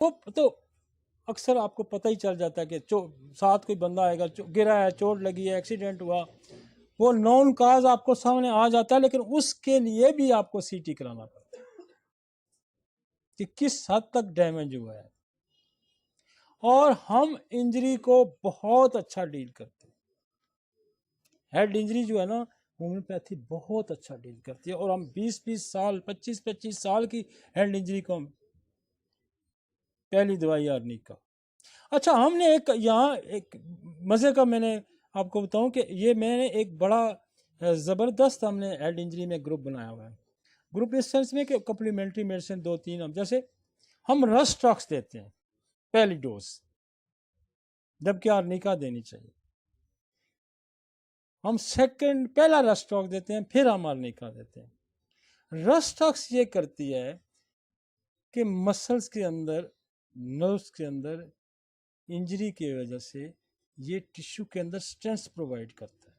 وہ تو اکثر آپ کو پتہ ہی چل جاتا ہے کہ ساتھ کوئی بندہ آئے گا، گرا ہے، چوٹ لگی ہے، ایکسیڈنٹ ہوا، وہ نون کاز آپ کو سامنے آ جاتا ہے، لیکن اس کے لیے بھی آپ کو سی ٹی کرانا پڑتا ہے کہ کس حد تک ڈیمیج ہوا ہے. اور ہم انجری کو بہت اچھا ڈیل کرتے ہیں. ہیڈ انجری جو ہے نا، ہومیوپیتھی بہت اچھا ڈیل کرتی ہے، اور ہم 20 سال 25 سال کی ہیڈ انجری کو پہلی دوائی آرنیکا. اچھا، ہم نے یہاں ایک مزے کا میں نے آپ کو بتاؤں کہ یہ میں نے ایک بڑا زبردست ہم نے ہیڈ انجری میں گروپ بنایا ہوا ہے. گروپ اس سینس میں کہ کمپلیمنٹری میڈیسن 2-3 جیسے ہم رسٹاکس دیتے ہیں پہلی ڈوز، جبکہ آرنیکا دینی چاہیے. ہم پہلا رسٹاکس دیتے ہیں، پھر ہم آرنیکا دیتے ہیں. رسٹاکس یہ کرتی ہے کہ مسلز کے اندر، نروز کے اندر انجری کی وجہ سے یہ ٹیشو کے اندر اسٹرینتھ پرووائڈ کرتا ہے.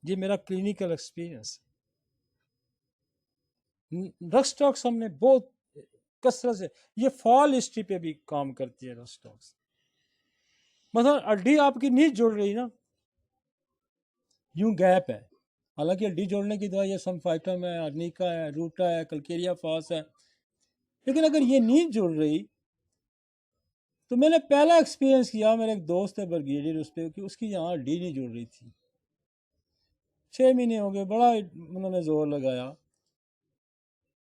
یہ میرا کلینیکل ایکسپیرینس ہے. رسٹاکس ہم نے بہت کثرت سے، یہ فال ہسٹری پہ بھی کام کرتی ہے رسٹاکس. مثلا ہڈی آپ کی نہیں جڑ رہی نا، یوں گیپ ہے، حالانکہ ہڈی جوڑنے کی دوائی ہے، سمفائٹم ہے، آرنیکا ہے، روٹا ہے، کلکیریا فاس ہے، لیکن اگر یہ نہیں جڑ رہی تو میں نے پہلا ایکسپیرینس کیا، میرے ایک دوست ہے برگیڈیئر، اس پہ کہ اس کی یہاں ہڈی نہیں جڑ رہی تھی. 6 مہینے ہو گئے، بڑا انہوں نے زور لگایا.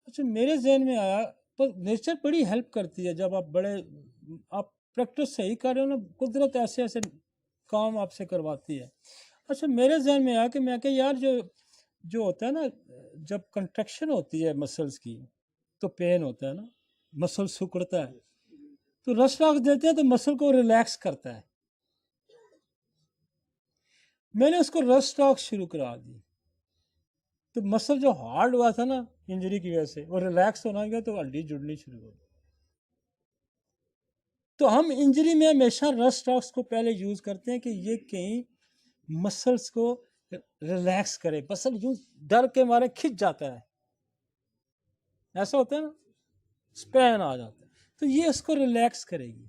اچھا میرے ذہن میں آیا تو نیچر بڑی ہیلپ کرتی ہے جب آپ پریکٹس صحیح کر رہے ہو نا، قدرت ایسے ایسے کام آپ سے کرواتی ہے. اچھا میرے ذہن میں آیا کہ میں کہ یار جو ہوتا ہے نا، جب کنٹریکشن ہوتی ہے مسلز کی تو پین ہوتا ہے نا، مسل سکڑتا ہے، تو رسٹاکس دیتے ہیں تو مسل کو ریلیکس کرتا ہے. میں نے اس کو رسٹاکس شروع کرا دی تو مسل جو ہارڈ ہوا تھا نا انجری کی وجہ سے، وہ ریلیکس ہونا گیا تو ہڈی جڑنی شروع ہو گئی. تو ہم انجری میں ہمیشہ رسٹاکس کو پہلے یوز کرتے ہیں کہ یہ کہیں مسلس کو ریلیکس کرے. مسل یوں ڈر کے مارے کھچ جاتا ہے، ایسا ہوتا ہے نا، اسپین آ جاتا ہے، تو یہ اس کو ریلیکس کرے گی.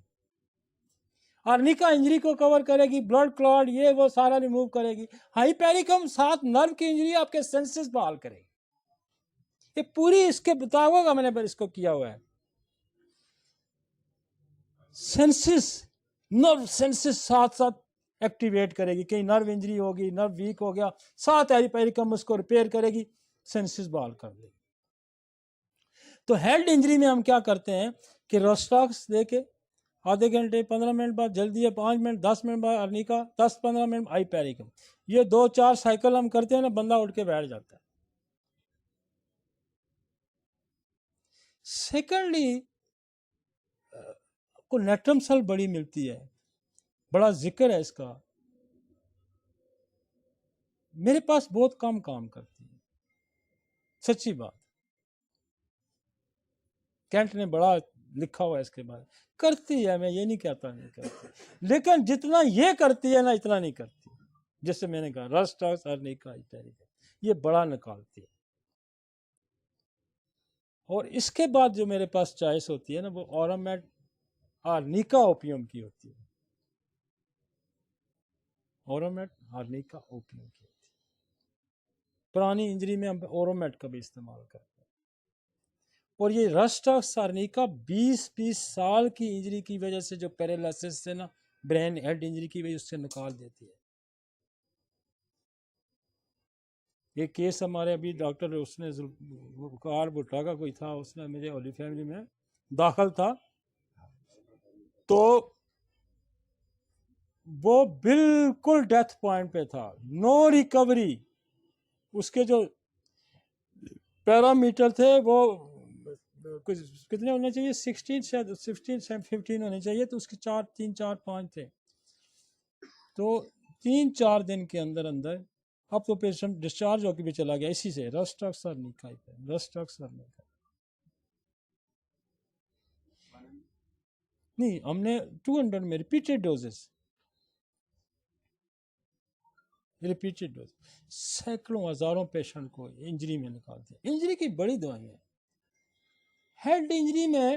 آرنیکا انجری کو کور کرے گی، بلڈ کلاٹ یہ وہ سارا ریموو کرے گی. ہائی پیریکم ساتھ نرو کی انجری آپ کے سینسز بحال کرے گی. یہ پوری اس کے مطابق میں نے اس کو کیا ہوا ہے. سینسز، نرو سینسز ساتھ ساتھ ایکٹیویٹ کرے گی. کہیں نرو انجری ہوگی، نرو ویک ہو گیا، ساتھ ہائی پیریکم اس کو ریپیئر کرے گی، سینسز بحال کر دے گی. تو ہیڈ انجری میں ہم کیا کرتے ہیں کہ رسٹاکس دے کے آدھے گھنٹے 15 منٹ بعد جلدی ہے 5 منٹ 10 منٹ بعد آرنیکا، 10-15 منٹ ہائی پیریکم، یہ 2-4 سائیکل ہم کرتے ہیں نا، بندہ اٹھ کے بیٹھ جاتا ہے. سیکنڈلی کو نیٹرم سیل بڑی ملتی ہے، بڑا ذکر ہے اس کا. میرے پاس بہت کم کام کرتی ہے، سچی بات. کینٹ نے بڑا لکھا ہوا ہے اس کے بارے، کرتی ہے، میں یہ نہیں کہتا نہیں کرتی، لیکن جتنا یہ کرتی ہے نا اتنا نہیں کرتی. جیسے میں نے کہا رسٹاکس آرنیکا یہ بڑا نکالتی ہے. اور اس کے بعد جو میرے پاس چوائس ہوتی ہے نا، وہ اورامٹ آرنیکا اوپیم کی ہوتی ہے. اورامٹ آرنیکا اوپیم کی ہوتی ہے. پرانی انجری میں ہم اورومیٹ کا بھی استعمال کرتے ہیں. اور یہ رسٹاکس آرنیکا 20 سال کی انجری کی وجہ سے جو پیرالائسس سے نا، برین ہیڈ انجری کی وجہ سے نکال دیتی ہے. یہ کیس ہمارے ابھی ڈاکٹر اس نے ذوالفقار بھٹا کا کوئی تھا، اس نے مجھے ہولی فیملی میں داخل تھا، تو وہ بالکل ڈیتھ پوائنٹ پہ تھا، نو ریکوری. اس کے جو پیرامیٹر تھے وہ کتنے ہونے چاہیے، 16 ہونے چاہیے، تو اس کے 3-4-5 تھے. تو 3-4 دن کے اندر اب تو پیشنٹ ڈسچارج ہو کے بھی چلا گیا اسی سے، رسٹاکس آرنیکا نہیں. ہم نے 200 میں ریپیٹیڈ ڈوز سینکڑوں ہزاروں پیشنٹ کو انجری میں نکالتے ہیں. انجری کی بڑی دوائیں ہیں. ہیڈ انجری میں